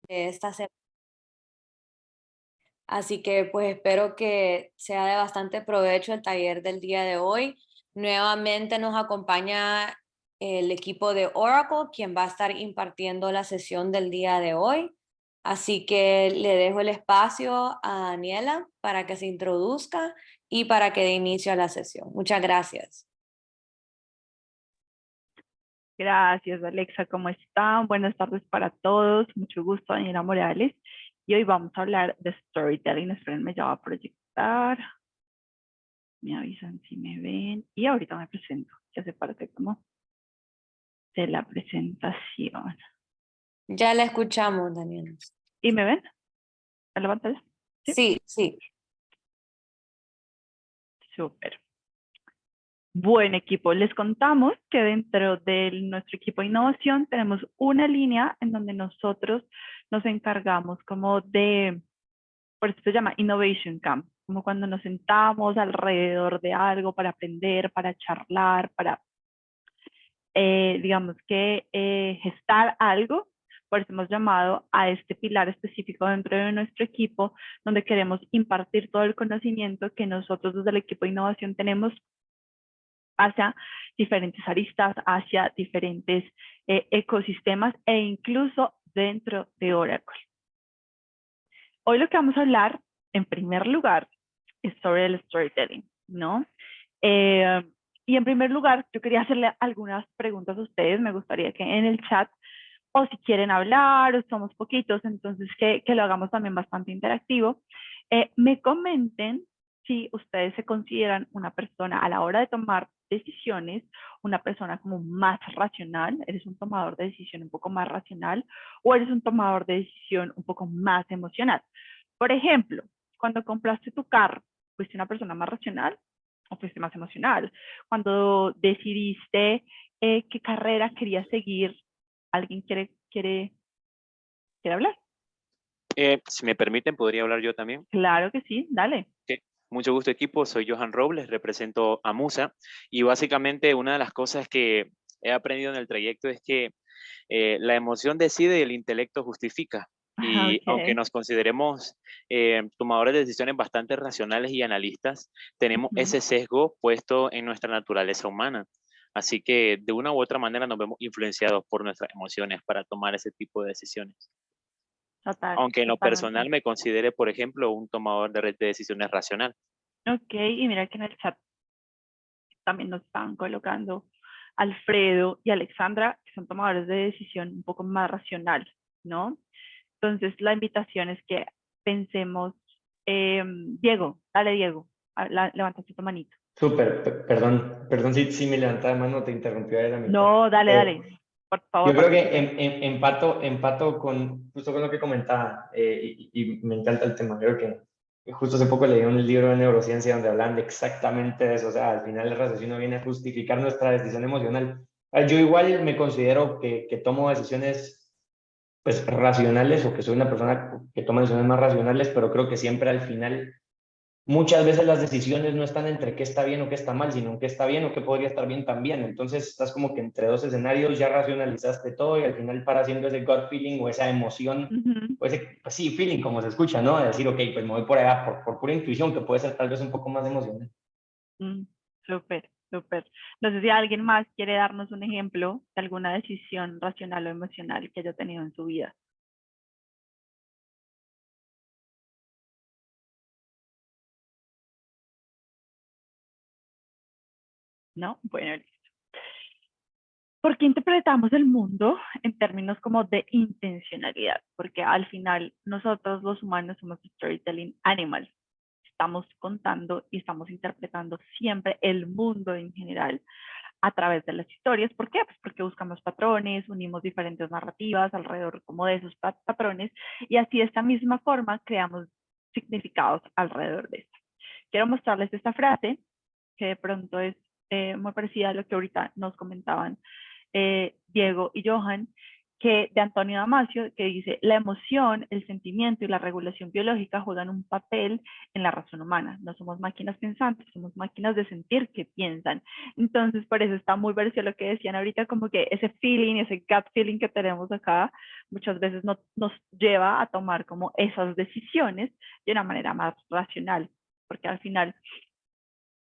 esta semana. Así que pues espero que sea de bastante provecho el taller del día de hoy. Nuevamente nos acompaña el equipo de Oracle, quien va a estar impartiendo la sesión del día de hoy. Así que le dejo el espacio a Daniela para que se introduzca y para que dé inicio a la sesión. Muchas gracias. Gracias, Alexa. ¿Cómo están? Buenas tardes para todos. Mucho gusto, Daniela Morales. Y hoy vamos a hablar de storytelling. Espérenme, ya va a proyectar. Me avisan si me ven. Y ahorita me presento. Ya se parte como de la presentación. Ya la escuchamos, Daniela. ¿Y me ven? ¿A la pantalla? Sí. Sí, sí. Súper. Buen equipo, les contamos que dentro de nuestro equipo de innovación tenemos una línea en donde nosotros nos encargamos como de, por eso se llama Innovation Camp, como cuando nos sentamos alrededor de algo para aprender, para charlar, para, digamos que, gestar algo. Por eso hemos llamado a este pilar específico dentro de nuestro equipo, donde queremos impartir todo el conocimiento que nosotros desde el equipo de innovación tenemos hacia diferentes aristas, hacia diferentes ecosistemas e incluso dentro de Oracle. Hoy lo que vamos a hablar, en primer lugar, es sobre el storytelling, ¿no? Y en primer lugar, yo quería hacerle algunas preguntas a ustedes. Me gustaría que en el chat, o si quieren hablar, o somos poquitos, entonces que lo hagamos también bastante interactivo, me comenten si ustedes se consideran una persona a la hora de tomar decisiones, una persona como más racional, eres un tomador de decisión un poco más racional, o eres un tomador de decisión un poco más emocional. Por ejemplo, cuando compraste tu carro, ¿fuiste una persona más racional o fuiste más emocional? Cuando decidiste qué carrera querías seguir, ¿alguien quiere hablar? Si me permiten, podría hablar yo también. Claro que sí, dale. Okay. Mucho gusto, equipo. Soy Johan Robles, represento a Musa. Y básicamente una de las cosas que he aprendido en el trayecto es que la emoción decide y el intelecto justifica. Y aunque Ok. nos consideremos tomadores de decisiones bastante racionales y analistas, tenemos ese sesgo puesto en nuestra naturaleza humana. Así que de una u otra manera nos vemos influenciados por nuestras emociones para tomar ese tipo de decisiones. Total, Aunque en lo totalmente. personal me considere, por ejemplo, un tomador de decisiones racional. Ok, y mira que en el chat también nos están colocando Alfredo y Alexandra, que son tomadores de decisión un poco más racional, ¿no? Entonces, la invitación es que pensemos, Diego, dale Diego, levantaste tu manito. Súper, perdón si me levantaba de mano, te interrumpí a la mitad. No, dale, por favor, Yo creo que participa. empato con justo con lo que comentaba y me encanta el tema. Creo que justo hace poco leí un libro de neurociencia donde hablan de exactamente de eso. O sea, al final el raciocinio viene a justificar nuestra decisión emocional. Yo igual me considero que tomo decisiones pues racionales o que soy una persona que toma decisiones más racionales, pero creo que siempre al final muchas veces las decisiones no están entre qué está bien o qué está mal, sino en qué está bien o qué podría estar bien también. Entonces estás como que entre dos escenarios, ya racionalizaste todo y al final para haciendo ese gut feeling o esa emoción, o ese, pues sí, feeling como se escucha, ¿no? De decir, ok, pues me voy por allá por pura intuición, que puede ser tal vez un poco más emocional. Súper, súper. No sé si alguien más quiere darnos un ejemplo de alguna decisión racional o emocional que haya tenido en su vida. ¿No? Bueno, listo. ¿Por qué interpretamos el mundo en términos como de intencionalidad? Porque al final nosotros los humanos somos storytelling animals. Estamos contando y estamos interpretando siempre el mundo en general a través de las historias. ¿Por qué? Pues porque buscamos patrones, unimos diferentes narrativas alrededor como de esos patrones y así de esta misma forma creamos significados alrededor de esto. Quiero mostrarles esta frase que de pronto es muy parecida a lo que ahorita nos comentaban Diego y Johan, de Antonio Damasio, que dice: la emoción, el sentimiento y la regulación biológica juegan un papel en la razón humana. No somos máquinas pensantes, somos máquinas de sentir que piensan. Entonces, por eso está muy parecido a lo que decían ahorita, como que ese feeling, ese gut feeling que tenemos acá, muchas veces nos lleva a tomar como esas decisiones de una manera más racional, porque al final,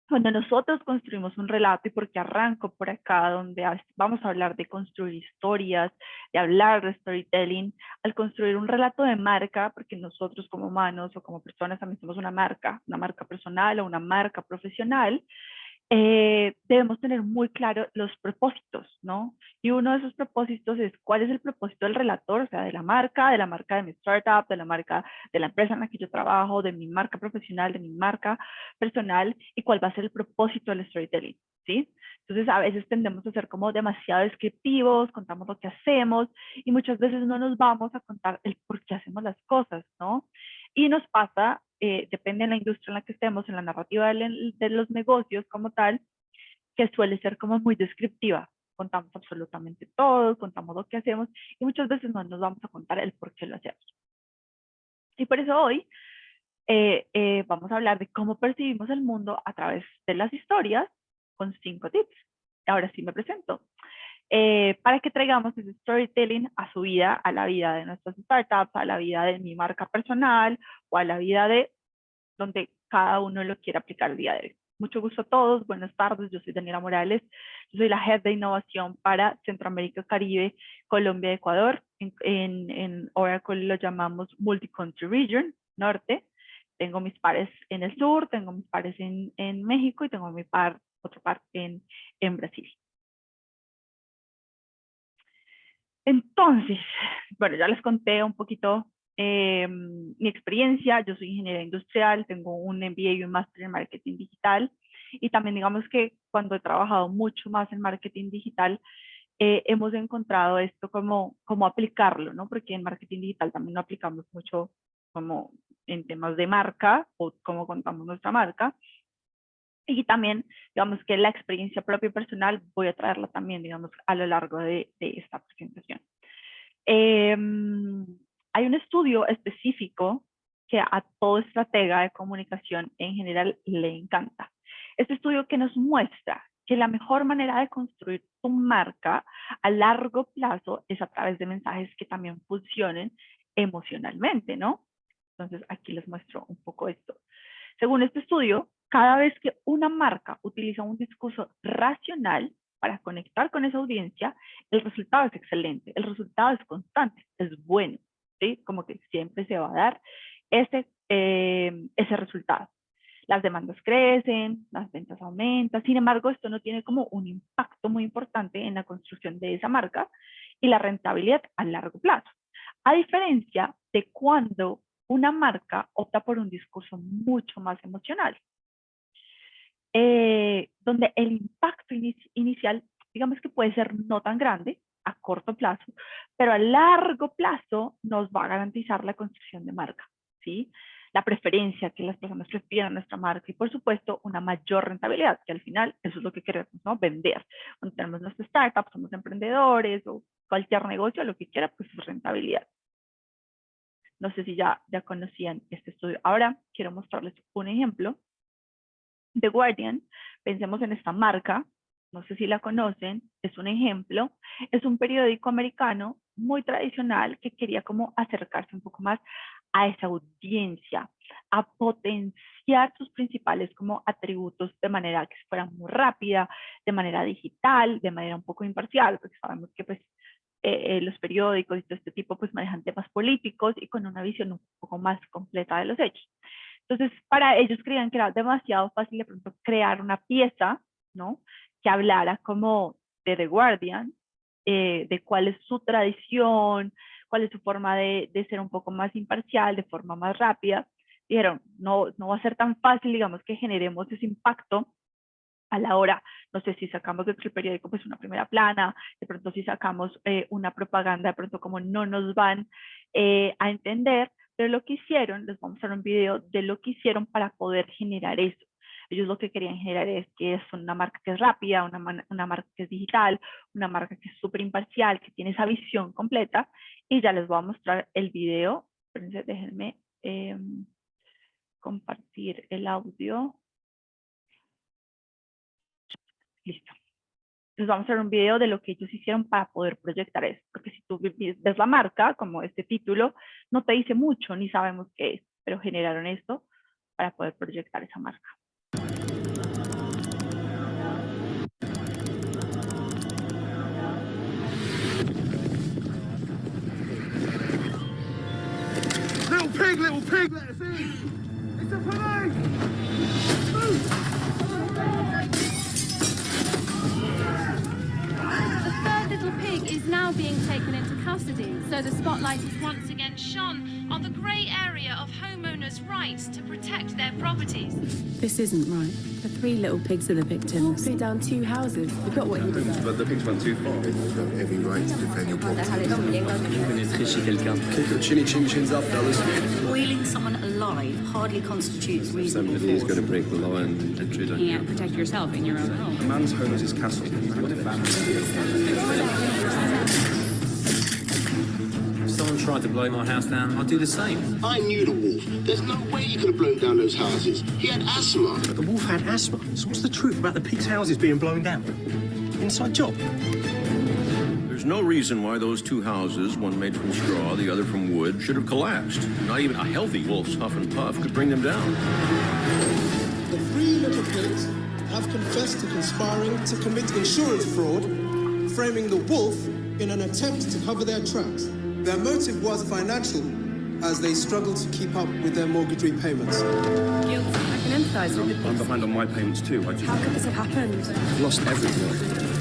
cuando nosotros construimos un relato, y porque arranco por acá, donde vamos a hablar de construir historias, de hablar de storytelling, al construir un relato de marca, porque nosotros como humanos o como personas también somos una marca personal o una marca profesional, debemos tener muy claro los propósitos, ¿no? Y uno de esos propósitos es cuál es el propósito del relator, o sea, de la marca de mi startup, de la marca de la empresa en la que yo trabajo, de mi marca profesional, de mi marca personal, y cuál va a ser el propósito del storytelling, ¿sí? Entonces, a veces tendemos a ser como demasiado descriptivos, contamos lo que hacemos, y muchas veces no nos vamos a contar el por qué hacemos las cosas, ¿no? Y nos pasa, depende de la industria en la que estemos, en la narrativa de los negocios como tal, que suele ser como muy descriptiva. Contamos absolutamente todo, contamos lo que hacemos, y muchas veces no nos vamos a contar el por qué lo hacemos. Y por eso hoy vamos a hablar de cómo percibimos el mundo a través de las historias, con 5 tips. Ahora sí me presento. Para que traigamos ese storytelling a su vida, a la vida de nuestras startups, a la vida de mi marca personal o a la vida de donde cada uno lo quiera aplicar el día de hoy. Mucho gusto a todos, buenas tardes, yo soy Daniela Morales, yo soy la Head de Innovación para Centroamérica, Caribe, Colombia y Ecuador. En Oracle lo llamamos Multi-Country Region, Norte. Tengo mis pares en el sur, tengo mis pares en México y tengo otro par en Brasil. Entonces, bueno, ya les conté un poquito mi experiencia. Yo soy ingeniera industrial, tengo un MBA y un máster en marketing digital, y también digamos que cuando he trabajado mucho más en marketing digital, hemos encontrado esto como aplicarlo, ¿no? Porque en marketing digital también lo aplicamos mucho como en temas de marca o cómo contamos nuestra marca. Y también, digamos que la experiencia propia y personal voy a traerla también, digamos, a lo largo de esta presentación. Hay un estudio específico que a todo estratega de comunicación en general le encanta. Este estudio que nos muestra que la mejor manera de construir tu marca a largo plazo es a través de mensajes que también funcionen emocionalmente, ¿no? Entonces, aquí les muestro un poco esto. Según este estudio, cada vez que una marca utiliza un discurso racional para conectar con esa audiencia, el resultado es excelente, el resultado es constante, es bueno, ¿sí? Como que siempre se va a dar ese resultado. Las demandas crecen, las ventas aumentan, sin embargo, esto no tiene como un impacto muy importante en la construcción de esa marca y la rentabilidad a largo plazo. A diferencia de cuando una marca opta por un discurso mucho más emocional, donde el impacto inicial, digamos que puede ser no tan grande a corto plazo, pero a largo plazo nos va a garantizar la construcción de marca, ¿sí? La preferencia, que las personas prefieran nuestra marca, y por supuesto una mayor rentabilidad, que al final eso es lo que queremos, ¿no? Vender. Cuando tenemos nuestra startup, somos emprendedores o cualquier negocio, lo que quiera, pues es rentabilidad. No sé si ya conocían este estudio. Ahora quiero mostrarles un ejemplo. The Guardian, pensemos en esta marca, no sé si la conocen, es un ejemplo, es un periódico americano muy tradicional que quería como acercarse un poco más a esa audiencia, a potenciar sus principales como atributos de manera que fuera muy rápida, de manera digital, de manera un poco imparcial, porque sabemos que pues los periódicos y todo este tipo pues manejan temas políticos y con una visión un poco más completa de los hechos. Entonces, para ellos creían que era demasiado fácil de pronto crear una pieza, ¿no? Que hablara como de The Guardian, de cuál es su tradición, cuál es su forma de ser un poco más imparcial, de forma más rápida. Dijeron, no va a ser tan fácil, digamos, que generemos ese impacto a la hora, no sé, si sacamos dentro del periódico pues una primera plana, de pronto si sacamos una propaganda, de pronto como no nos van a entender, pero lo que hicieron, les vamos a mostrar un video de lo que hicieron para poder generar eso. Ellos lo que querían generar es que es una marca que es rápida, una marca que es digital, una marca que es súper imparcial, que tiene esa visión completa. Y ya les voy a mostrar el video. Espérense, déjenme compartir el audio. Listo. Les vamos a hacer un video de lo que ellos hicieron para poder proyectar eso. Porque si tú ves la marca, como este título, no te dice mucho, ni sabemos qué es, pero generaron esto para poder proyectar esa marca. Little pig, let us in! It's a police! The third little pig is now being taken into custody, so the spotlight is once again shone on the grey area of homeowners' rights to protect their properties. This isn't right. The 3 little pigs are the victims. Threw down 2 houses. We got what he deserved. But the pigs went too far. You've got every right to defend your property. Keep your chinny chin chins up, fellas. Boiling someone alive hardly constitutes reasonable Somebody is force. going to break the law and treat You can't protect yourself in your own home. A man's home is his castle. If someone tried to blow my house down, I'd do the same. I knew the wolf. There's no way he could have blown down those houses. He had asthma. The wolf had asthma. So what's the truth about the pigs' houses being blown down? Inside job. There's no reason why those 2 houses, one made from straw, the other from wood, should have collapsed. Not even a healthy wolf's huff and puff could bring them down. The 3 little pigs have confessed to conspiring to commit insurance fraud, framing the wolf in an attempt to cover their tracks. Their motive was financial, as they struggled to keep up with their mortgage repayments. Guilt. I can empathise with the I'm pigs. behind on my payments too. How could this have happened? I've lost everything.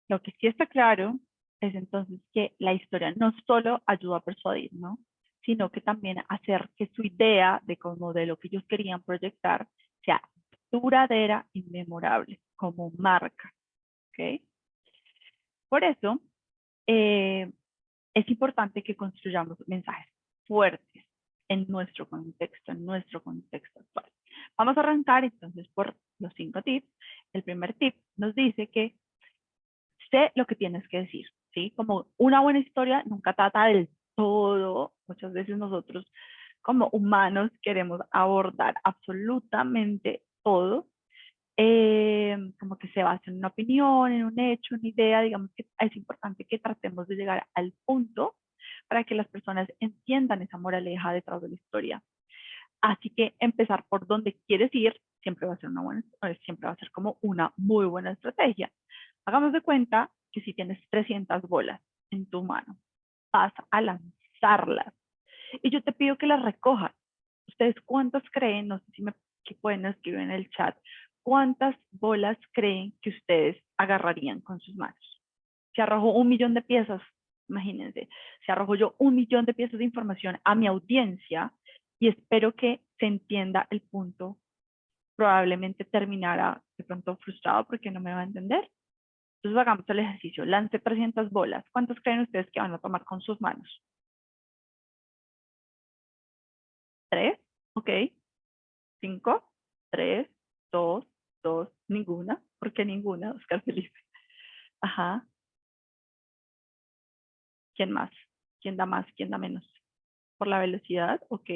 Lo que sí está claro es entonces que la historia no solo ayuda a persuadir, ¿no? Sino que también hacer que su idea de lo que ellos querían proyectar sea duradera y memorable como marca, ¿ok? Por eso es importante que construyamos mensajes fuertes en nuestro contexto actual. Vamos a arrancar entonces por los 5 tips. El primer tip nos dice que sé lo que tienes que decir, ¿sí? Como una buena historia nunca trata del todo. Muchas veces nosotros como humanos queremos abordar absolutamente todo, como que se basa en una opinión, en un hecho, una idea. Digamos que es importante que tratemos de llegar al punto para que las personas entiendan esa moraleja detrás de la historia. Así que empezar por donde quieres ir siempre va a ser siempre va a ser como una muy buena estrategia. Hagamos de cuenta que si tienes 300 bolas en tu mano, vas a lanzarlas. Y yo te pido que las recojas. ¿Ustedes cuántas creen? No sé si que pueden escribir en el chat. ¿Cuántas bolas creen que ustedes agarrarían con sus manos? Si arrojo 1 millón de piezas, imagínense, si arrojo yo 1 millón de piezas de información a mi audiencia y espero que se entienda el punto, probablemente terminará de pronto frustrado porque no me va a entender. Entonces hagamos el ejercicio. Lance 300 bolas. ¿Cuántos creen ustedes que van a tomar con sus manos? 3, ok. 5, 3, 2, ninguna. ¿Por qué ninguna, Oscar Felipe? Ajá. ¿Quién más? ¿Quién da más? ¿Quién da menos? Por la velocidad, ok.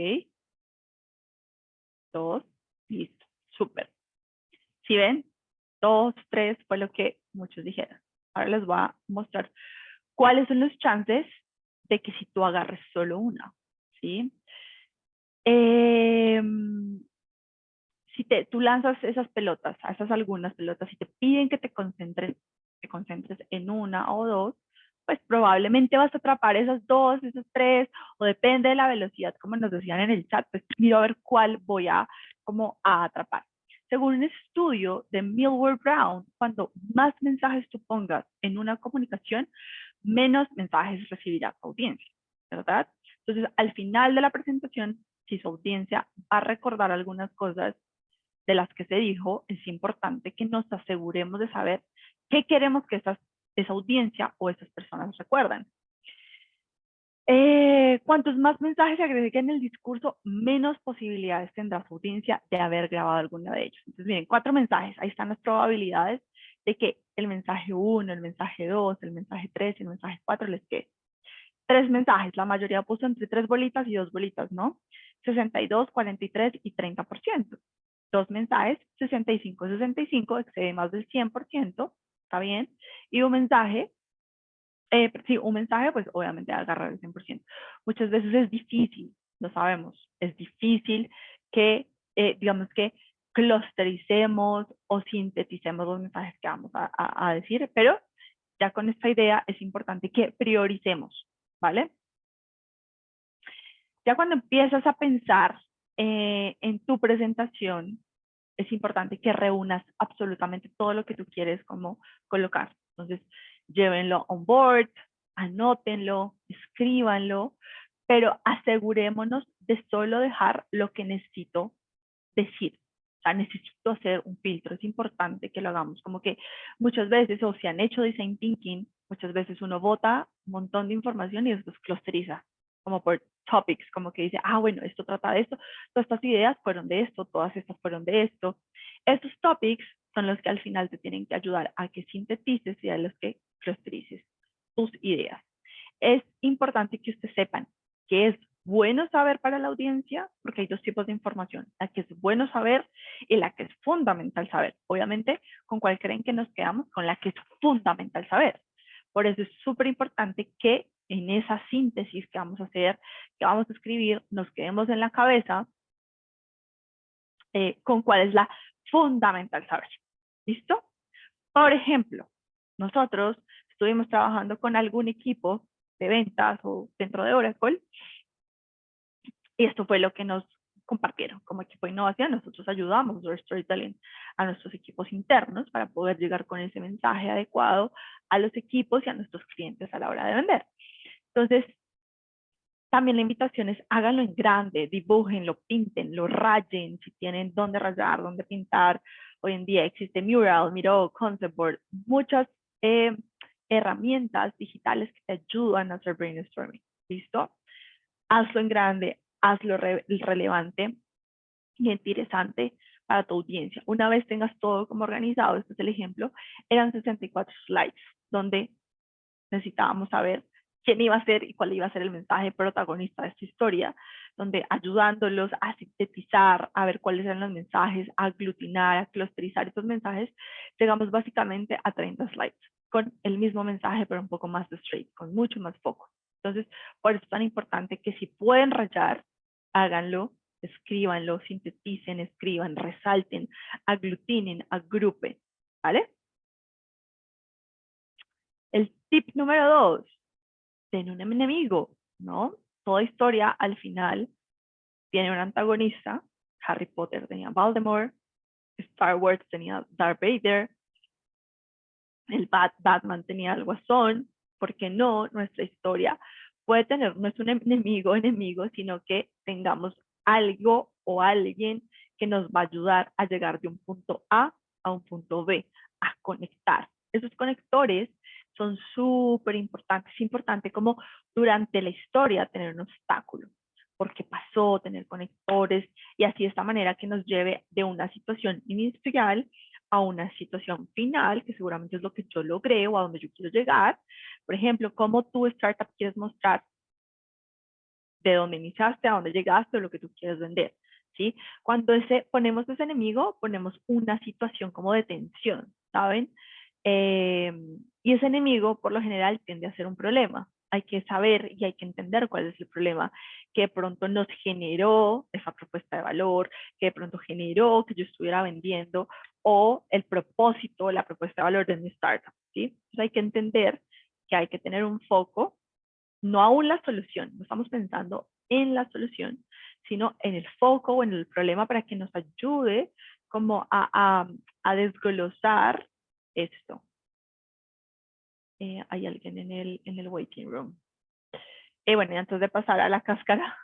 2, listo, súper. ¿Sí ven? 2, 3 fue lo que muchos dijeron. Ahora les voy a mostrar cuáles son los chances de que si tú agarres solo una, ¿sí? Si tú lanzas esas pelotas, a esas algunas pelotas, y te piden que te concentres en una o 2, pues probablemente vas a atrapar esas 2, esas 3, o depende de la velocidad, como nos decían en el chat, pues miro a ver cuál voy a atrapar. Según un estudio de Millward Brown, cuando más mensajes tú pongas en una comunicación, menos mensajes recibirá tu audiencia, ¿verdad? Entonces, al final de la presentación, si su audiencia va a recordar algunas cosas de las que se dijo, es importante que nos aseguremos de saber qué queremos que esa audiencia o esas personas recuerdan. Cuantos más mensajes se agreguen en el discurso, menos posibilidades tendrá su audiencia de haber grabado alguno de ellos. Entonces, miren, 4 mensajes. Ahí están las probabilidades de que el mensaje 1, el mensaje 2, el mensaje 3 y el mensaje 4 les quede. 3 mensajes. La mayoría puso entre 3 bolitas y 2 bolitas, ¿no? 62, 43 y 30%. 2 mensajes, 65, 65, excede más del 100%, ¿está bien? Y un mensaje, sí, un mensaje, pues obviamente agarrar el 100%. Muchas veces es difícil, lo sabemos, es difícil que, digamos que clustericemos o sinteticemos los mensajes que vamos a decir, pero ya con esta idea es importante que prioricemos, ¿vale? Ya cuando empiezas a pensar en tu presentación, es importante que reúnas absolutamente todo lo que tú quieres como colocar. Entonces, llévenlo on board, anótenlo, escríbanlo, pero asegurémonos de solo dejar lo que necesito decir. O sea, necesito hacer un filtro. Es importante que lo hagamos. Como que muchas veces, o si han hecho design thinking, muchas veces uno bota un montón de información y después clusteriza, como por topics, como que dice, ah, bueno, esto trata de esto, todas estas ideas fueron de esto, todas estas fueron de esto. Estos topics son los que al final te tienen que ayudar a que sintetices y a los que clusterices tus ideas. Es importante que ustedes sepan que es bueno saber para la audiencia, porque hay 2 tipos de información, la que es bueno saber y la que es fundamental saber. Obviamente, ¿con cuál creen que nos quedamos? Con la que es fundamental saber. Por eso es súper importante que en esa síntesis que vamos a hacer, que vamos a escribir, nos quedemos en la cabeza con cuál es la fundamental saber. ¿Listo? Por ejemplo, nosotros estuvimos trabajando con algún equipo de ventas o dentro de Oracle y esto fue lo que nos compartieron como equipo de innovación. Nosotros ayudamos a Storytelling a nuestros equipos internos para poder llegar con ese mensaje adecuado a los equipos y a nuestros clientes a la hora de vender. Entonces, también la invitación es háganlo en grande, dibújenlo, píntenlo, rayen, si tienen dónde rayar, dónde pintar. Hoy en día existe Mural, Miro, Concept Board, muchas herramientas digitales que te ayudan a hacer brainstorming. ¿Listo? Hazlo en grande, hazlo relevante y interesante para tu audiencia. Una vez tengas todo como organizado, este es el ejemplo, eran 64 slides, donde necesitábamos saber quién iba a ser y cuál iba a ser el mensaje protagonista de esta historia, donde ayudándolos a sintetizar, a ver cuáles eran los mensajes, a aglutinar, a clusterizar estos mensajes, llegamos básicamente a 30 slides, con el mismo mensaje, pero un poco más straight, con mucho más foco. Entonces, por eso es tan importante que si pueden rayar, háganlo, escríbanlo, sinteticen, escriban, resalten, aglutinen, agrupen, ¿vale? El tip número 2, ten un enemigo, ¿no? Toda historia al final tiene un antagonista. Harry Potter tenía Voldemort, Star Wars tenía Darth Vader, el Batman tenía al Guasón. ¿Por qué no? Nuestra historia puede tener, no es un enemigo, sino que tengamos algo o alguien que nos va a ayudar a llegar de un punto A un punto B, a conectar. Esos conectores son súper importantes. Es importante como durante la historia tener un obstáculo, porque pasó, tener conectores y así de esta manera que nos lleve de una situación inicial a una situación final, que seguramente es lo que yo logré o a donde yo quiero llegar. Por ejemplo, cómo tu startup quieres mostrar de dónde iniciaste, a dónde llegaste, o lo que tú quieres vender, ¿sí? Cuando ponemos ese enemigo, ponemos una situación como de tensión, ¿saben? Y ese enemigo, por lo general, tiende a ser un problema. Hay que saber y hay que entender cuál es el problema que de pronto nos generó esa propuesta de valor, que de pronto generó que yo estuviera vendiendo, o el propósito, la propuesta de valor de mi startup, ¿sí? Entonces hay que entender que hay que tener un foco, no aún la solución, no estamos pensando en la solución, sino en el foco o en el problema para que nos ayude como a desglosar esto. Hay alguien en el waiting room. Bueno, y antes de pasar a la cáscara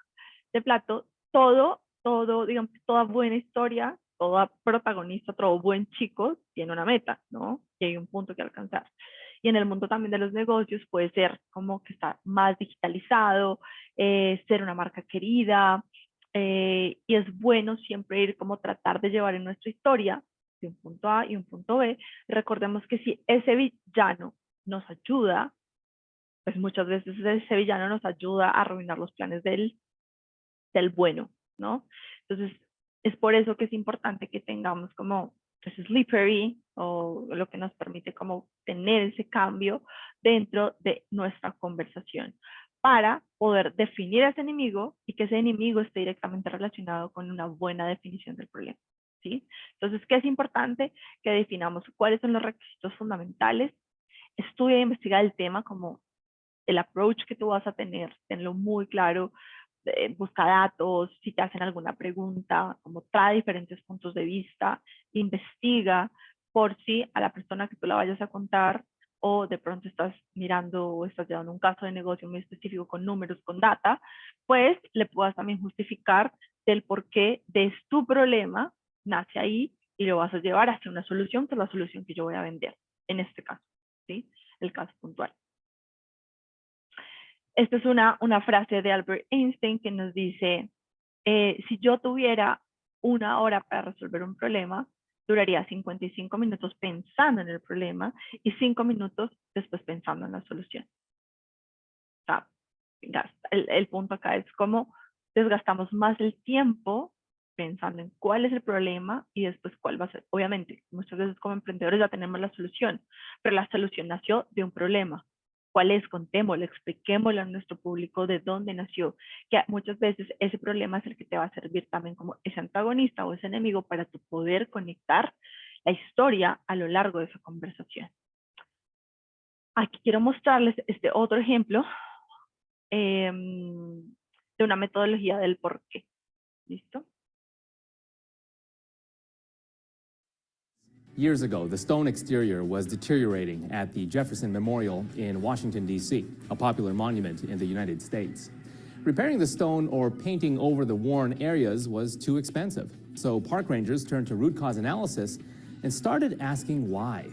de plato, digamos, toda buena historia, toda protagonista, todo buen chico tiene una meta, ¿no? Y hay un punto que alcanzar. Y en el mundo también de los negocios puede ser como que está más digitalizado, ser una marca querida, y es bueno siempre ir como tratar de llevar en nuestra historia de un punto A y un punto B. Recordemos que si ese villano nos ayuda, pues muchas veces ese villano nos ayuda a arruinar los planes del bueno, ¿no? Entonces, es por eso que es importante que tengamos como slippery, o lo que nos permite como tener ese cambio dentro de nuestra conversación para poder definir a ese enemigo y que ese enemigo esté directamente relacionado con una buena definición del problema, ¿sí? Entonces, ¿qué es importante? Que definamos cuáles son los requisitos fundamentales, estudia e investiga el tema, como el approach que tú vas a tener, tenlo muy claro, busca datos, si te hacen alguna pregunta, como trae diferentes puntos de vista, investiga por si a la persona que tú la vayas a contar, o de pronto estás mirando o estás llevando un caso de negocio muy específico con números, con data, pues le puedas también justificar del por qué de tu problema nace ahí y lo vas a llevar hacia una solución, que es la solución que yo voy a vender en este caso, ¿sí? El caso puntual. Esta es una frase de Albert Einstein que nos dice, si yo tuviera 1 hora para resolver un problema, duraría 55 minutos pensando en el problema y 5 minutos después pensando en la solución. O sea, el punto acá es cómo desgastamos más el tiempo pensando en cuál es el problema y después cuál va a ser. Obviamente, muchas veces como emprendedores ya tenemos la solución, pero la solución nació de un problema. ¿Cuál es? Contémoslo, expliquémoslo a nuestro público de dónde nació, que muchas veces ese problema es el que te va a servir también como ese antagonista o ese enemigo para tu poder conectar la historia a lo largo de esa conversación. Aquí quiero mostrarles este otro ejemplo de una metodología del por qué. ¿Listo? Years ago, the stone exterior was deteriorating at the Jefferson Memorial in Washington, D.C., a popular monument in the United States. Repairing the stone or painting over the worn areas was too expensive, so park rangers turned to root cause analysis and started asking why.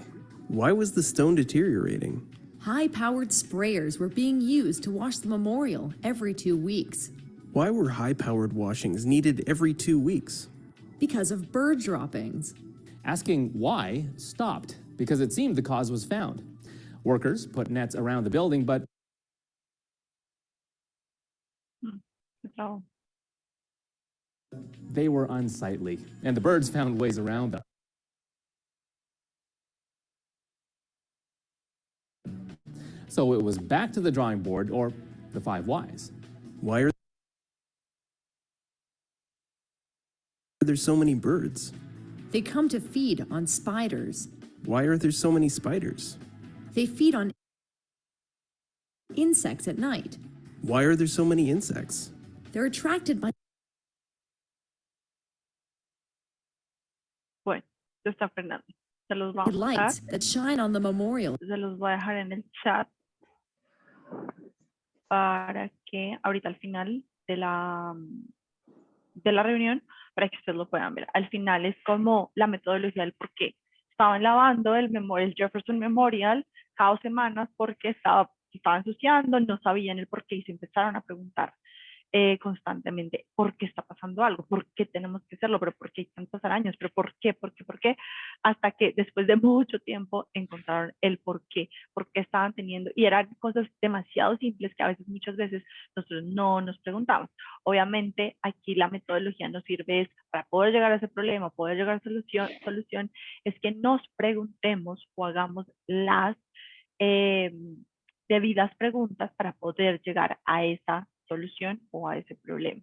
Why was the stone deteriorating? High-powered sprayers were being used to wash the memorial every 2 weeks. Why were high-powered washings needed every 2 weeks? Because of bird droppings. Asking why stopped because it seemed the cause was found. Workers put nets around the building, but they were unsightly, and the birds found ways around them. So it was back to the drawing board, or the 5 whys. Why are there so many birds? They come to feed on spiders. Why are there so many spiders? They feed on insects at night. Why are there so many insects? They're attracted by... Bueno, está Fernando. Se los vamos a lights dejar. that shine on the memorial. Se los voy a dejar en el chat para que ahorita al final de la reunión, para que ustedes lo puedan ver. Al final es como la metodología del por qué. Estaban lavando el Jefferson Memorial cada 2 semanas porque estaba ensuciando, no sabían el por qué y se empezaron a preguntar constantemente por qué está pasando algo, por qué tenemos que hacerlo, pero por qué hay tantas arañas, pero por qué, hasta que después de mucho tiempo encontraron el por qué estaban teniendo, y eran cosas demasiado simples que a veces, muchas veces nosotros no nos preguntamos. Obviamente aquí la metodología nos sirve para poder llegar a ese problema, poder llegar a esa solución, es que nos preguntemos o hagamos las debidas preguntas para poder llegar a esa solución o a ese problema.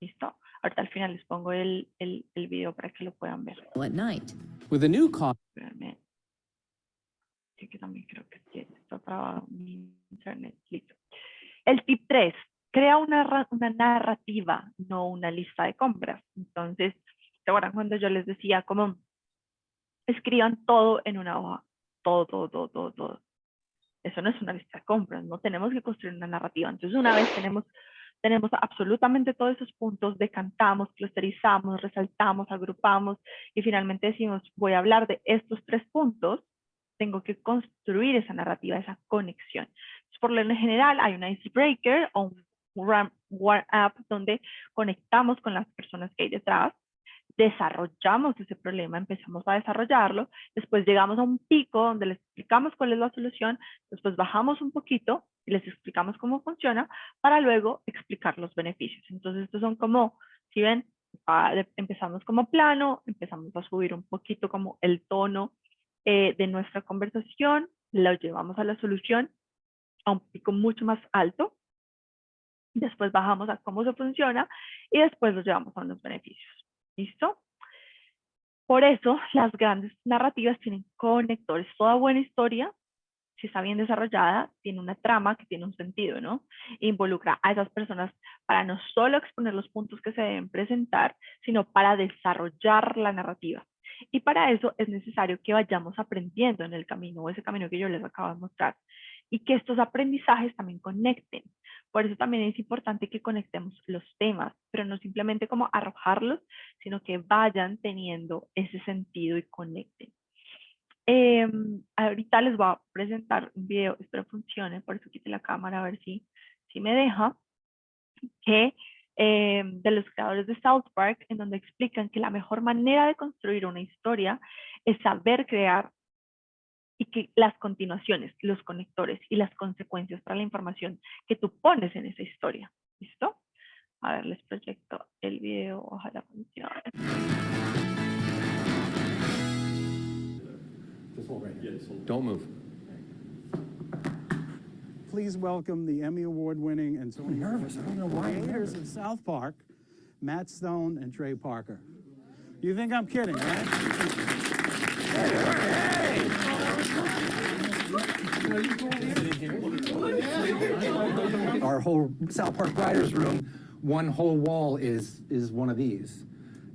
¿Listo? Ahorita al final les pongo el video para que lo puedan ver. At night. With a new cause. Sí, que también creo que está trabado mi internet. Listo. El tip 3. Crea una narrativa, no una lista de compras. Entonces, ¿se acuerdan cuando yo les decía como escriban todo en una hoja? Todo. Eso no es una lista de compras, no tenemos que construir una narrativa. Entonces, una vez tenemos absolutamente todos esos puntos, decantamos, clusterizamos, resaltamos, agrupamos y finalmente decimos, voy a hablar de estos 3 puntos, tengo que construir esa narrativa, esa conexión. Por lo general hay un icebreaker o un wrap-up donde conectamos con las personas que hay detrás, desarrollamos ese problema, empezamos a desarrollarlo, después llegamos a un pico donde les explicamos cuál es la solución, después bajamos un poquito y les explicamos cómo funciona para luego explicar los beneficios. Entonces estos son como, si ven, empezamos como plano, empezamos a subir un poquito como el tono de nuestra conversación, lo llevamos a la solución a un pico mucho más alto, después bajamos a cómo se funciona y después lo llevamos a los beneficios. ¿Listo? Por eso las grandes narrativas tienen conectores. Toda buena historia, si está bien desarrollada, tiene una trama que tiene un sentido, ¿no? Involucra a esas personas para no solo exponer los puntos que se deben presentar, sino para desarrollar la narrativa. Y para eso es necesario que vayamos aprendiendo en el camino, ese camino que yo les acabo de mostrar, y que estos aprendizajes también conecten. Por eso también es importante que conectemos los temas, pero no simplemente como arrojarlos, sino que vayan teniendo ese sentido y conecten. Ahorita les voy a presentar un video, espero funcione, por eso quité la cámara a ver si me deja, que de los creadores de South Park, en donde explican que la mejor manera de construir una historia es saber crear y que las continuaciones, los conectores y las consecuencias para la información que tú pones en esa historia. ¿Listo? A ver, les proyecto el video, ojalá funcione. Don't move. Please welcome the Emmy Award-winning and Tony nervous. I don't know why I'm creators nervous. of South Park, Matt Stone and Trey Parker. You think I'm kidding, right? Our whole South Park writers room, one whole wall is one of these.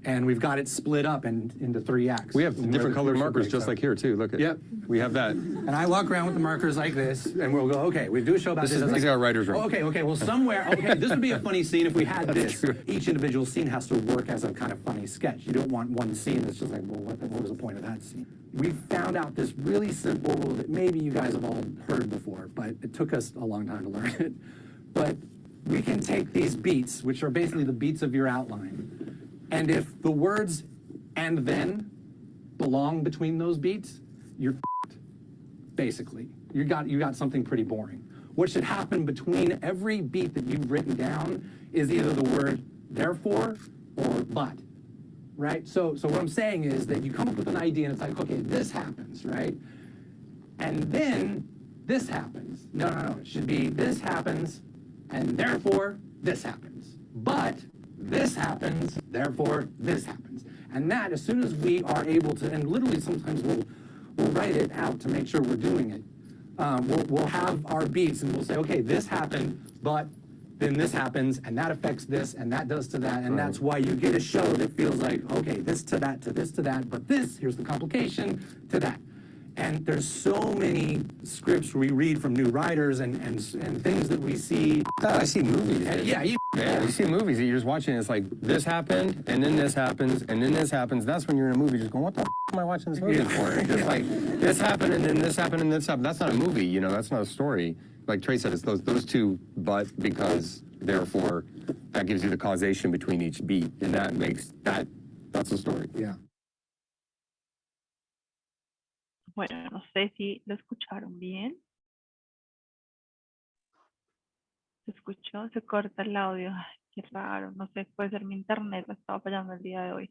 And we've got it split up into 3 acts. We have different colored markers just like here too. Look at. Yep. We have that. And I walk around with the markers like this, and we'll go, okay, we do a show about This this. is basically our writer's room. Okay, well, somewhere, okay, this would be a funny scene if we had this. Each individual scene has to work as a kind of funny sketch. You don't want one scene that's just like, well, what was the point of that scene? We found out this really simple rule that maybe you guys have all heard before, but it took us a long time to learn it. But we can take these beats, which are basically the beats of your outline, and if the words "and then" belong between those beats, you're f***ed, basically. You got something pretty boring. What should happen between every beat that you've written down is either the word "therefore" or "but," right? So what I'm saying is that you come up with an idea and it's like, okay, this happens, right? And then this happens. No, it should be this happens, and therefore this happens. But this happens, therefore this happens. And that, as soon as we are able to, and literally sometimes we'll write it out to make sure we're doing it. We'll have our beats and we'll say, okay, this happened, but then this happens, and that affects this, and that does to that, and that's why you get a show that feels like, okay, this to that, to this to that, but this, here's the complication, to that. And there's so many scripts we read from new writers and things that we see. I see movies. Yeah, you see movies that you're just watching. It's like this happened, and then this happens, and then this happens. That's when you're in a movie, just going, "What the f am I watching this movie for?" Just like this happened, and then this happened, and this happened. That's not a movie, you know. That's not a story. Like Trey said, it's those two, but because therefore, that gives you the causation between each beat, and that makes that's a story. Yeah. Bueno, no sé si lo escucharon bien. ¿Se escuchó? Se corta el audio. Ay, qué raro. No sé, puede ser mi internet. Me estaba fallando el día de hoy.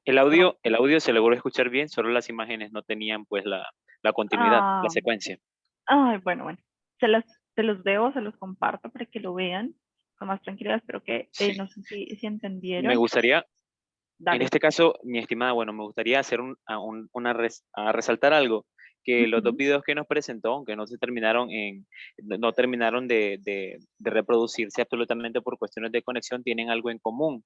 El audio se logró escuchar bien, solo las imágenes no tenían pues la continuidad, la secuencia. Ay, bueno. Se los debo, se los comparto para que lo vean con más tranquilidad. Espero que no sé si entendieron. Me gustaría, Dale. en este caso, mi estimada, bueno, me gustaría hacer resaltar algo, que los 2 videos que nos presentó, aunque no terminaron de reproducirse absolutamente por cuestiones de conexión, tienen algo en común,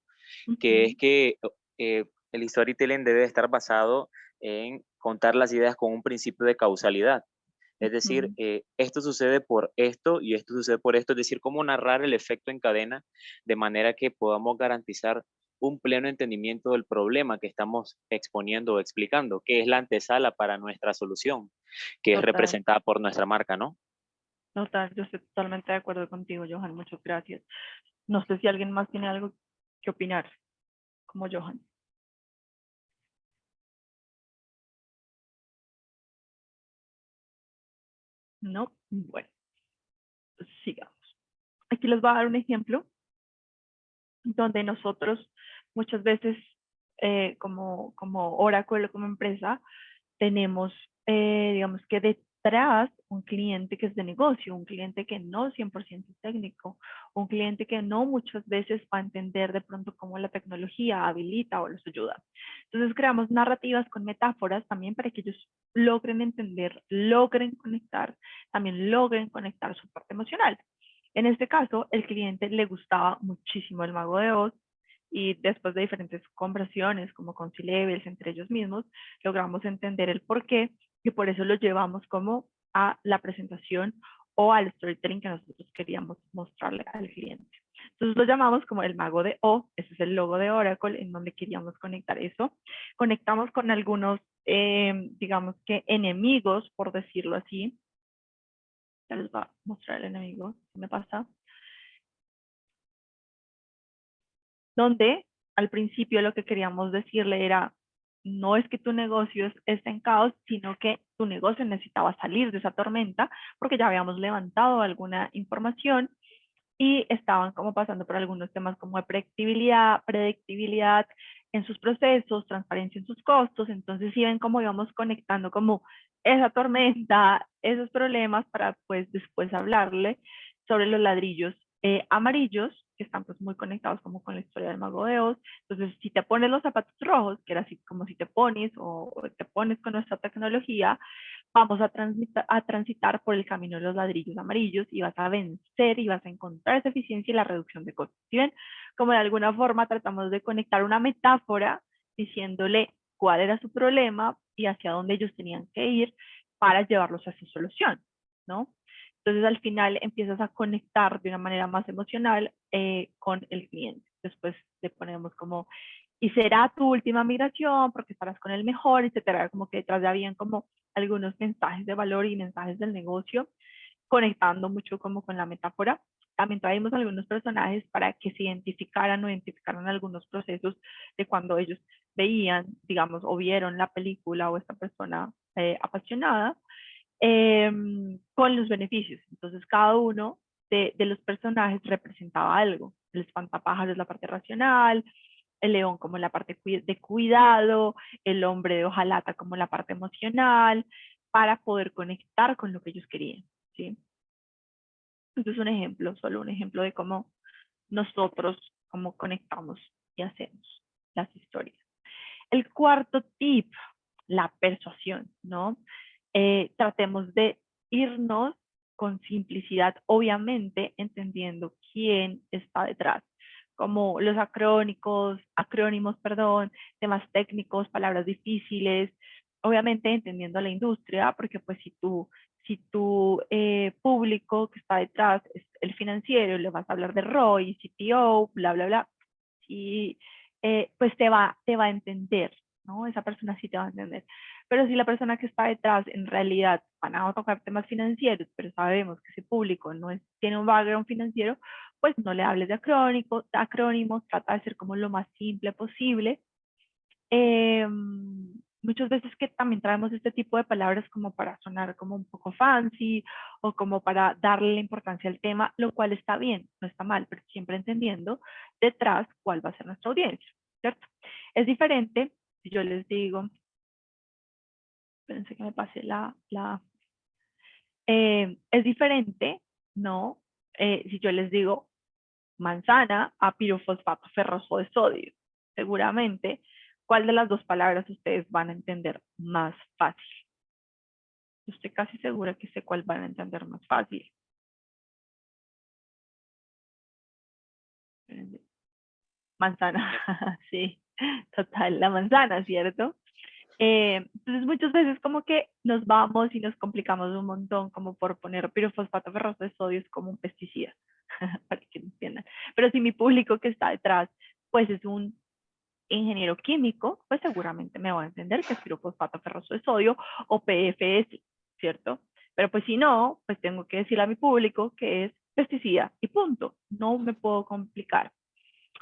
que es que el storytelling debe estar basado en contar las ideas con un principio de causalidad. Es decir, esto sucede por esto y esto sucede por esto. Es decir, cómo narrar el efecto en cadena de manera que podamos garantizar un pleno entendimiento del problema que estamos exponiendo o explicando, que es la antesala para nuestra solución, que es Total, representada por nuestra marca, ¿no? total, yo estoy totalmente de acuerdo contigo, Johan, muchas gracias. No sé si alguien más tiene algo que opinar, como Johan. No, bueno, pues sigamos. Aquí les voy a dar un ejemplo donde nosotros muchas veces como Oracle, como empresa, tenemos, digamos que detrás un cliente que es de negocio, un cliente que no 100% es técnico, un cliente que no muchas veces va a entender de pronto cómo la tecnología habilita o los ayuda. Entonces creamos narrativas con metáforas también para que ellos logren entender, logren conectar, también logren conectar su parte emocional. En este caso, el cliente le gustaba muchísimo el Mago de Oz, y después de diferentes conversaciones como con C-Levels entre ellos mismos, logramos entender el por qué y por eso lo llevamos como a la presentación o al storytelling que nosotros queríamos mostrarle al cliente. Entonces lo llamamos como el Mago de O, ese es el logo de Oracle en donde queríamos conectar eso. Conectamos con algunos, digamos que enemigos, por decirlo así. Ya les voy a mostrar el enemigo, ¿qué me pasa? Donde al principio lo que queríamos decirle era, no es que tu negocio esté en caos, sino que tu negocio necesitaba salir de esa tormenta porque ya habíamos levantado alguna información y estaban como pasando por algunos temas como de predictibilidad en sus procesos, transparencia en sus costos. Entonces sí ven cómo íbamos conectando como esa tormenta, esos problemas para pues después hablarle sobre los ladrillos amarillos que están pues muy conectados como con la historia del Mago de Oz. Entonces si te pones los zapatos rojos, que era así como si te pones o te pones con nuestra tecnología, vamos a transitar por el camino de los ladrillos amarillos y vas a vencer y vas a encontrar esa eficiencia y la reducción de costos. ¿Sí ven? Como de alguna forma tratamos de conectar una metáfora diciéndole cuál era su problema y hacia dónde ellos tenían que ir para llevarlos a su solución, ¿no? Entonces al final empiezas a conectar de una manera más emocional con el cliente. Después le ponemos como, y será tu última migración porque estarás con el mejor, etcétera. Como que detrás ya habían como algunos mensajes de valor y mensajes del negocio, conectando mucho como con la metáfora. También traímos algunos personajes para que se identificaran o identificaran algunos procesos de cuando ellos veían, digamos, o vieron la película o esta persona apasionada, con los beneficios. Entonces cada uno de los personajes representaba algo. El espantapájaros es la parte racional, el león como la parte de cuidado, el hombre de hojalata como la parte emocional, para poder conectar con lo que ellos querían, ¿sí? Este es un ejemplo, solo un ejemplo de cómo nosotros cómo conectamos y hacemos las historias. El cuarto tip, la persuasión, ¿no? Tratemos de irnos con simplicidad, obviamente entendiendo quién está detrás, como los acrónimos, perdón, temas técnicos, palabras difíciles, obviamente entendiendo la industria, porque pues si tu público que está detrás es el financiero, le vas a hablar de ROI, CPO, bla, bla, bla, y pues te va a entender, ¿no? Esa persona sí te va a entender. Pero si la persona que está detrás en realidad van a tocar temas financieros, pero sabemos que ese público no tiene un background financiero, pues no le hables de acrónimos, trata de ser como lo más simple posible. Muchas veces que también traemos este tipo de palabras como para sonar como un poco fancy o como para darle la importancia al tema, lo cual está bien, no está mal, pero siempre entendiendo detrás cuál va a ser nuestra audiencia, ¿cierto? Es diferente si yo les digo, espérense que me pase es diferente, ¿no? Si yo les digo manzana a pirofosfato ferroso de sodio, seguramente, ¿cuál de las dos palabras ustedes van a entender más fácil? Yo estoy casi segura que sé cuál van a entender más fácil. Manzana, sí, total, la manzana, ¿cierto? Entonces muchas veces como que nos vamos y nos complicamos un montón, como por poner pirofosfato ferroso de sodio es como un pesticida, para que entiendan. Pero si mi público que está detrás pues es un ingeniero químico, pues seguramente me va a entender que es pirofosfato ferroso de sodio o PFS, ¿cierto? Pero pues si no, pues tengo que decirle a mi público que es pesticida y punto. No me puedo complicar.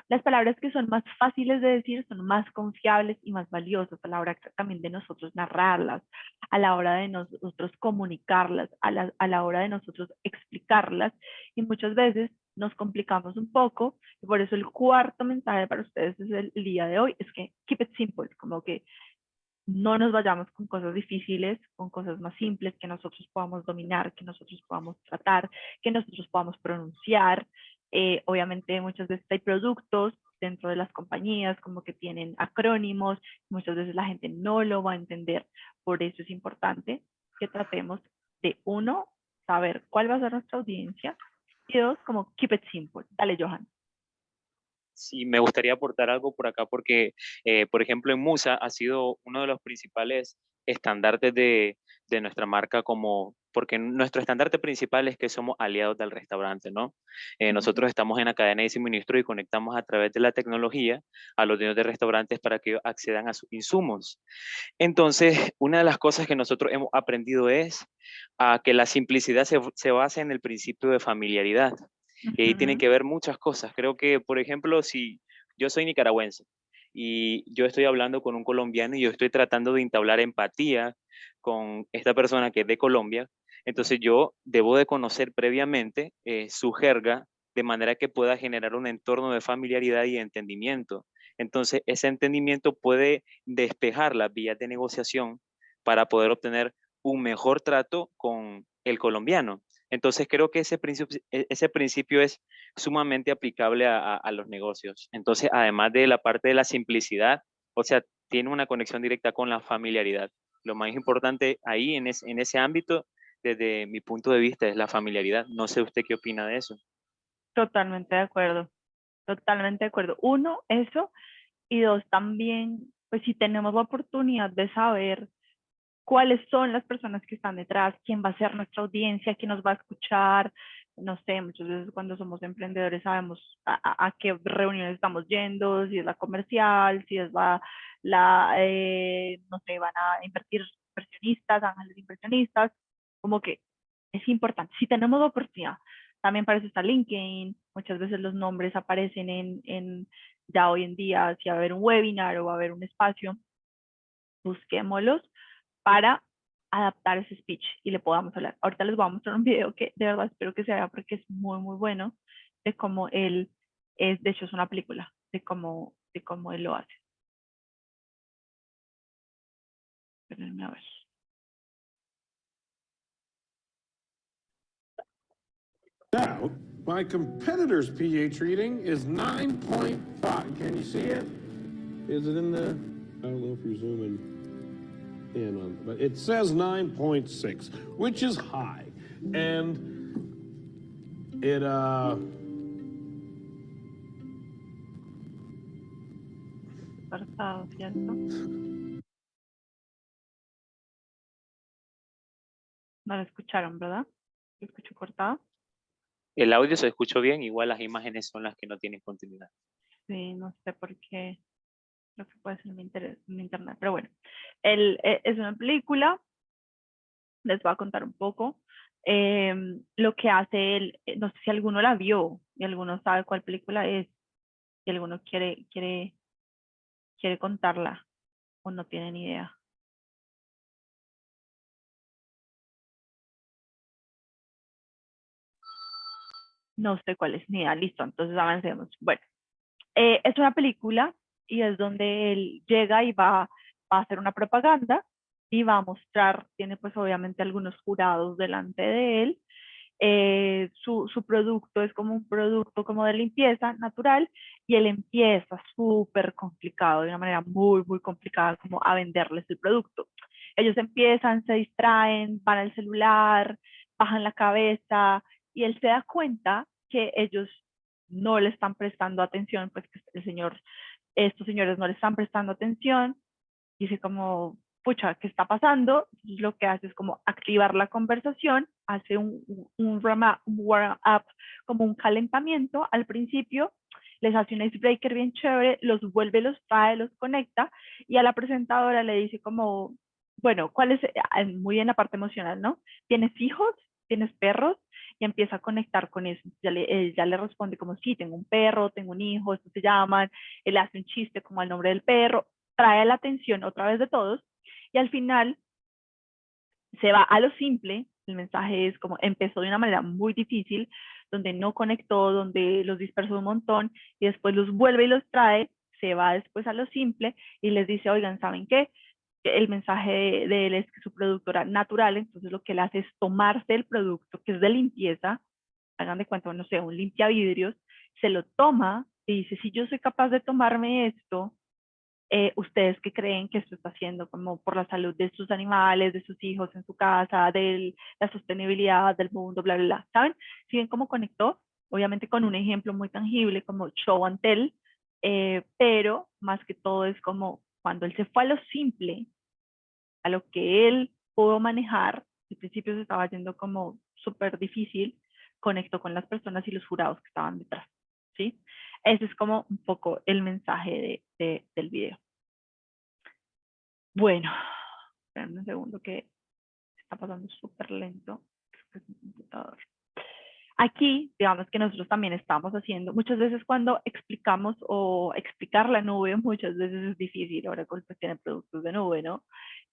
Las palabras que son más fáciles de decir son más confiables y más valiosas a la hora también de nosotros narrarlas, a la hora de nosotros comunicarlas, a la hora de nosotros explicarlas. Y muchas veces nos complicamos un poco. Y por eso el cuarto mensaje para ustedes desde el día de hoy es que keep it simple, como que no nos vayamos con cosas difíciles, con cosas más simples que nosotros podamos dominar, que nosotros podamos tratar, que nosotros podamos pronunciar. Obviamente muchas veces hay productos dentro de las compañías como que tienen acrónimos, muchas veces la gente no lo va a entender, por eso es importante que tratemos de, uno, saber cuál va a ser nuestra audiencia, y dos, como keep it simple. Dale, Johan. Sí, me gustaría aportar algo por acá porque, por ejemplo, en Musa ha sido uno de los principales estandartes de nuestra marca porque nuestro estandarte principal es que somos aliados del restaurante, ¿no? Nosotros estamos en la cadena de suministro y conectamos a través de la tecnología a los dueños de restaurantes para que accedan a sus insumos. Entonces, una de las cosas que nosotros hemos aprendido es a que la simplicidad se basa en el principio de familiaridad. Y ahí tienen que ver muchas cosas. Creo que, por ejemplo, si yo soy nicaragüense y yo estoy hablando con un colombiano y yo estoy tratando de entablar empatía con esta persona que es de Colombia, entonces yo debo de conocer previamente su jerga de manera que pueda generar un entorno de familiaridad y de entendimiento. Entonces, ese entendimiento puede despejar las vías de negociación para poder obtener un mejor trato con el colombiano. Entonces creo que ese principio es sumamente aplicable a los negocios. Entonces, además de la parte de la simplicidad, o sea, tiene una conexión directa con la familiaridad. Lo más importante ahí en ese ámbito, desde mi punto de vista, es la familiaridad. No sé usted qué opina de eso. Totalmente de acuerdo. Totalmente de acuerdo. Uno, eso. Y dos, también, pues si tenemos la oportunidad de saber cuáles son las personas que están detrás, quién va a ser nuestra audiencia, quién nos va a escuchar. No sé, muchas veces cuando somos emprendedores sabemos a qué reuniones estamos yendo, si es la comercial, si es no sé, van a invertir inversionistas, ángeles inversionistas, como que es importante. Si tenemos la oportunidad, también para eso está LinkedIn, muchas veces los nombres aparecen ya hoy en día, si va a haber un webinar o va a haber un espacio, busquémoslos para adaptar ese speech y le podamos hablar. Ahorita les voy a mostrar un video que de verdad espero que se vea porque es muy, muy bueno, de cómo él es, de hecho es una película, de cómo él lo hace. Espérenme a ver. Now, my competitor's pH reading is 9.5. Can you see it? Is it in the, I don't know if you're zooming in on, but it says 9.6, which is high. And it, Cortado, ¿cierto? No lo escucharon, ¿verdad? ¿Lo escucho cortado? El audio se escuchó bien, igual las imágenes son las que no tienen continuidad. Sí, no sé por qué. Lo que puede ser mi internet. Pero bueno, es una película. Les voy a contar un poco. Lo que hace él, no sé si alguno la vio y alguno sabe cuál película es. Si alguno quiere contarla o no tiene ni idea. No sé cuál es ni idea. Listo, entonces avancemos. Bueno, es una película y es donde él llega y va a hacer una propaganda y va a mostrar, tiene pues obviamente algunos jurados delante de él. Su producto es como un producto como de limpieza natural y él empieza súper complicado, de una manera muy, muy complicada como a venderles el producto. Ellos empiezan, se distraen, van al celular, bajan la cabeza y él se da cuenta que ellos no le están prestando atención, pues que estos señores no le están prestando atención. Dice como, pucha, ¿qué está pasando? Entonces, lo que hace es como activar la conversación, hace un warm-up, como un calentamiento al principio, les hace un icebreaker bien chévere, los vuelve, los trae, los conecta, y a la presentadora le dice como, bueno, ¿cuál es? Muy en la parte emocional, ¿no? ¿Tienes hijos? ¿Tienes perros? Y empieza a conectar con eso. Él ya le responde como, sí, tengo un perro, tengo un hijo, estos se llaman, él hace un chiste como al nombre del perro, trae la atención otra vez de todos, y al final se va a lo simple. El mensaje es como empezó de una manera muy difícil, donde no conectó, donde los dispersó un montón, y después los vuelve y los trae, se va después a lo simple y les dice, oigan, ¿saben qué? El mensaje de él es que su productora natural, entonces lo que él hace es tomarse el producto que es de limpieza, hagan de cuenta, no sé, un limpiavidrios, se lo toma y dice, si yo soy capaz de tomarme esto, ustedes que creen que esto está haciendo como por la salud de sus animales, de sus hijos en su casa, de la sostenibilidad del mundo, bla, bla, bla, ¿saben? ¿Sí ven cómo conectó? Obviamente con un ejemplo muy tangible como show and tell, pero más que todo es como cuando él se fue a lo simple, a lo que él pudo manejar, al principio se estaba yendo como súper difícil, conectó con las personas y los jurados que estaban detrás, ¿sí? Ese es como un poco el mensaje del video. Bueno, esperen un segundo que está pasando súper lento. Creo que es mi computador. Aquí, digamos que nosotros también estamos haciendo, muchas veces cuando explicamos o explicar la nube, muchas veces es difícil, ahora con pues tienen productos de nube, ¿no?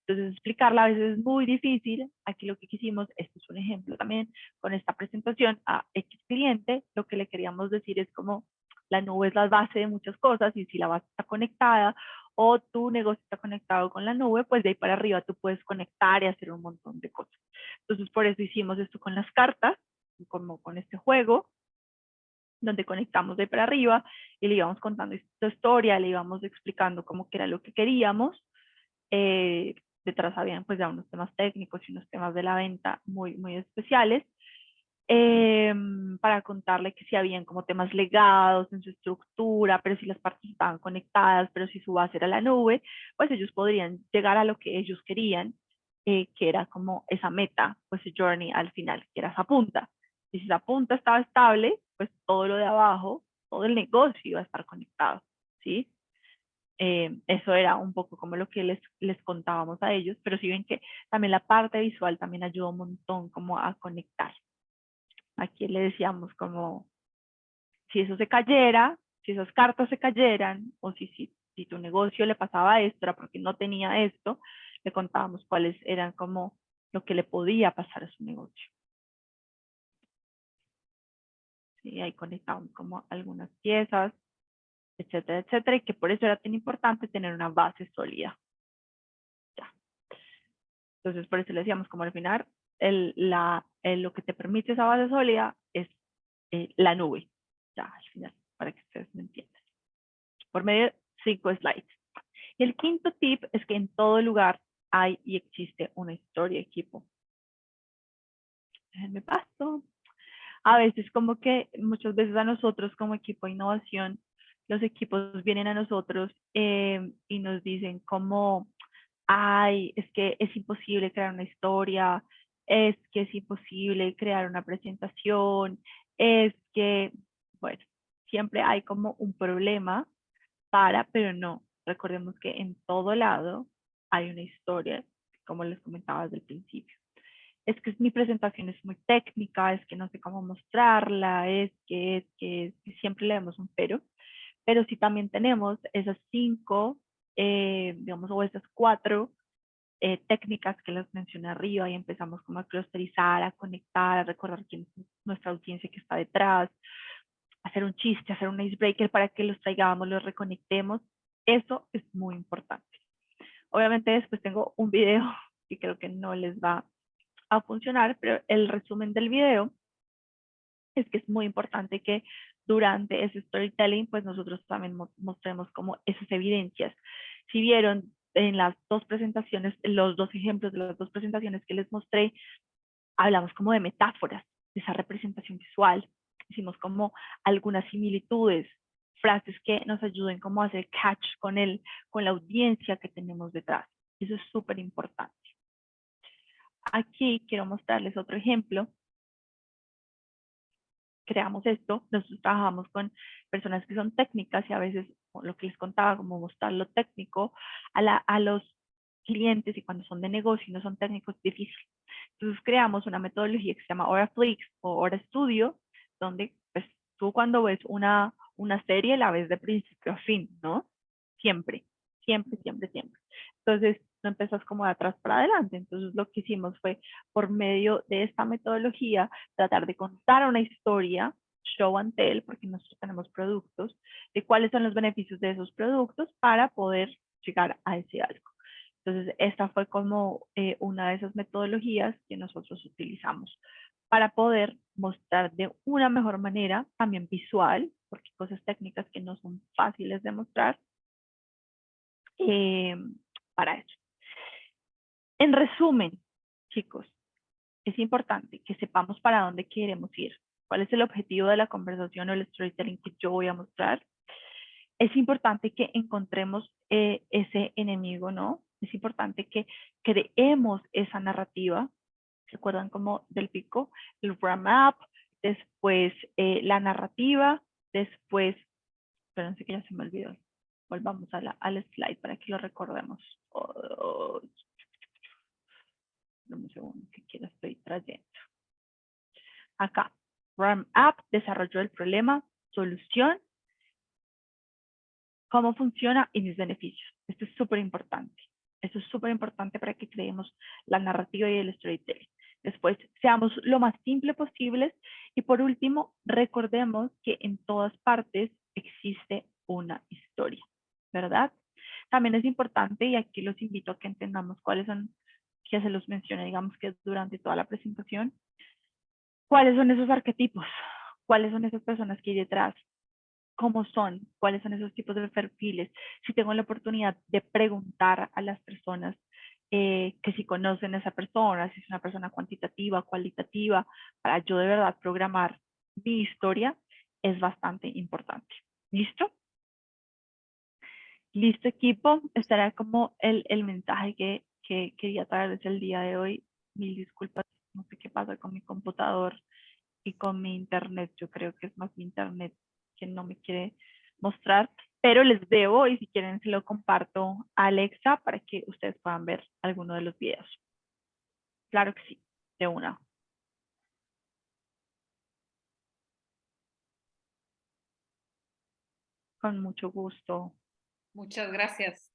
Entonces explicarla a veces es muy difícil. Aquí lo que quisimos, esto es un ejemplo también, con esta presentación a X cliente, lo que le queríamos decir es como la nube es la base de muchas cosas y si la base está conectada o tu negocio está conectado con la nube, pues de ahí para arriba tú puedes conectar y hacer un montón de cosas. Entonces por eso hicimos esto con las cartas, como con este juego, donde conectamos de para arriba y le íbamos contando esta historia, le íbamos explicando cómo que era lo que queríamos. Detrás habían pues ya unos temas técnicos y unos temas de la venta muy, muy especiales, para contarle que si habían como temas legados en su estructura, pero si las partes estaban conectadas, pero si su base era la nube, pues ellos podrían llegar a lo que ellos querían, que era como esa meta, pues ese journey al final, que era esa punta. Y si esa punta estaba estable, pues todo lo de abajo, todo el negocio iba a estar conectado, ¿sí? Eso era un poco como lo que les contábamos a ellos, pero si ven que también la parte visual también ayuda un montón como a conectar. Aquí le decíamos como, si eso se cayera, si esas cartas se cayeran, o si tu negocio le pasaba esto, era porque no tenía esto, le contábamos cuáles eran como lo que le podía pasar a su negocio. Sí, ahí conectamos como algunas piezas, etcétera, etcétera, y que por eso era tan importante tener una base sólida. Ya. Entonces, por eso le decíamos como al final, lo que te permite esa base sólida es la nube. Ya, al final, para que ustedes me entiendan. Por medio de 5 slides. Y el quinto tip es que en todo lugar hay y existe una historia de equipo. Déjenme paso. A veces como que muchas veces a nosotros como equipo de innovación, los equipos vienen a nosotros y nos dicen como, ay, es que es imposible crear una historia, es que es imposible crear una presentación, es que, bueno, siempre hay como un problema pero no, recordemos que en todo lado hay una historia, como les comentaba desde el principio. Es que mi presentación es muy técnica, es que no sé cómo mostrarla, es que siempre le damos un pero sí también tenemos esas 5, digamos, o esas 4 técnicas que les mencioné arriba y empezamos como a clusterizar, a conectar, a recordar quién es nuestra audiencia que está detrás, hacer un chiste, hacer un icebreaker para que los traigamos, los reconectemos. Eso es muy importante. Obviamente después tengo un video y creo que no les va a funcionar, pero el resumen del video es que es muy importante que durante ese storytelling, pues nosotros también mostremos como esas evidencias. Si vieron en las 2 presentaciones, los 2 ejemplos de las 2 presentaciones que les mostré, hablamos como de metáforas, de esa representación visual. Hicimos como algunas similitudes, frases que nos ayuden como a hacer catch con la audiencia que tenemos detrás. Eso es súper importante. Aquí quiero mostrarles otro ejemplo. Creamos esto, nosotros trabajamos con personas que son técnicas y a veces lo que les contaba, como mostrar lo técnico a los clientes, y cuando son de negocio y no son técnicos es difícil. Entonces creamos una metodología que se llama HoraFlix o Hora Studio, donde pues, tú cuando ves una serie la ves de principio a fin, ¿no? Siempre, siempre, siempre, siempre. Entonces no empiezas como de atrás para adelante. Entonces lo que hicimos fue, por medio de esta metodología, tratar de contar una historia, show and tell, porque nosotros tenemos productos, de cuáles son los beneficios de esos productos para poder llegar a ese algo. Entonces esta fue como una de esas metodologías que nosotros utilizamos para poder mostrar de una mejor manera, también visual, porque hay cosas técnicas que no son fáciles de mostrar, para eso. En resumen, chicos, es importante que sepamos para dónde queremos ir, cuál es el objetivo de la conversación o el storytelling que yo voy a mostrar. Es importante que encontremos ese enemigo, ¿no? Es importante que creemos esa narrativa. ¿Se acuerdan como del pico? El wrap up, después la narrativa, después, espérense que ya se me olvidó. Volvamos al slide para que lo recordemos. Un segundo, que aquí lo estoy trayendo. Acá, wrap up, desarrollo del problema, solución, cómo funciona y mis beneficios. Esto es súper importante. Esto es súper importante para que creemos la narrativa y el storytelling. Después, seamos lo más simple posibles. Y por último, recordemos que en todas partes existe una historia, ¿verdad? También es importante, y aquí los invito a que entendamos cuáles son, que se los mencioné, digamos que durante toda la presentación, cuáles son esos arquetipos, cuáles son esas personas que hay detrás, cómo son, cuáles son esos tipos de perfiles. Si tengo la oportunidad de preguntar a las personas que si conocen a esa persona, si es una persona cuantitativa, cualitativa, para yo de verdad programar mi historia, es bastante importante. ¿Listo? Listo, equipo. Este era como el mensaje que quería traerles el día de hoy. Mil disculpas, no sé qué pasa con mi computador y con mi internet. Yo creo que es más mi internet que no me quiere mostrar, pero les debo, y si quieren se lo comparto a Alexa para que ustedes puedan ver alguno de los videos. Claro que sí, de una. Con mucho gusto. Muchas gracias.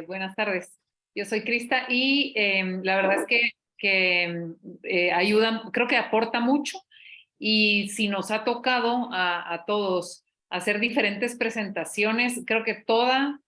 Buenas tardes. Yo soy Crista y la verdad es que ayuda, creo que aporta mucho, y si nos ha tocado a todos hacer diferentes presentaciones, creo que toda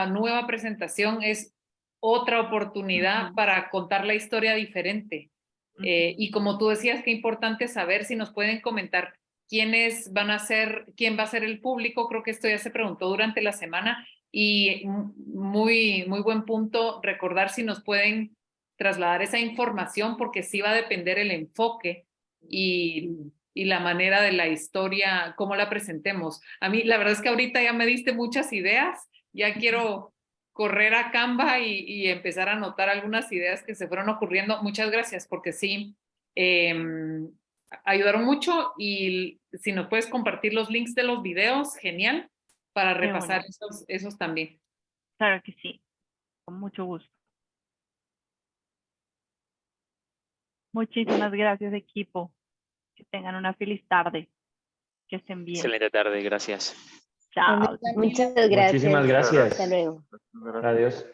nueva presentación es otra oportunidad para contar la historia diferente. Y como tú decías, qué importante saber si nos pueden comentar quién va a ser el público. Creo que esto ya se preguntó durante la semana, y muy buen punto recordar si nos pueden trasladar esa información, porque sí va a depender el enfoque y la manera de la historia, cómo la presentemos. A mí la verdad es que ahorita ya me diste muchas ideas, ya quiero correr a Canva y empezar a anotar algunas ideas que se fueron ocurriendo. Muchas gracias, porque sí, ayudaron mucho, y si nos puedes compartir los links de los videos, genial, para repasar esos también. Claro que sí, con mucho gusto. Muchísimas gracias, equipo. Que tengan una feliz tarde. Que estén bien. Excelente tarde, gracias. Chao. Muchas gracias. Muchísimas gracias. Hasta luego. Adiós.